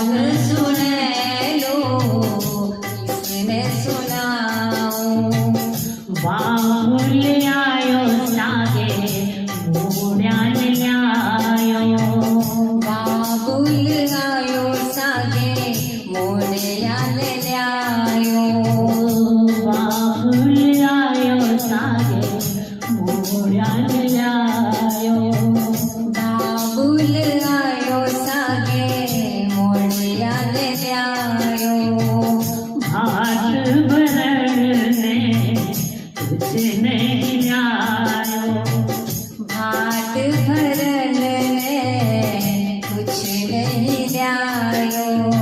हाल सुने लो किसने सुनाऊं। बाहुल आयो सागे मोड्यान ल्यायो बाबुल आयो सागे मोड्यान ल्यायो बाहुल आयो सागे मोड्यान ल्यायो बाबुल आयो सागे मोड्यान ल्यायो भात भरण ने कुछ नहीं ल्यायो भात भरन ने कुछ नहीं ल्यायो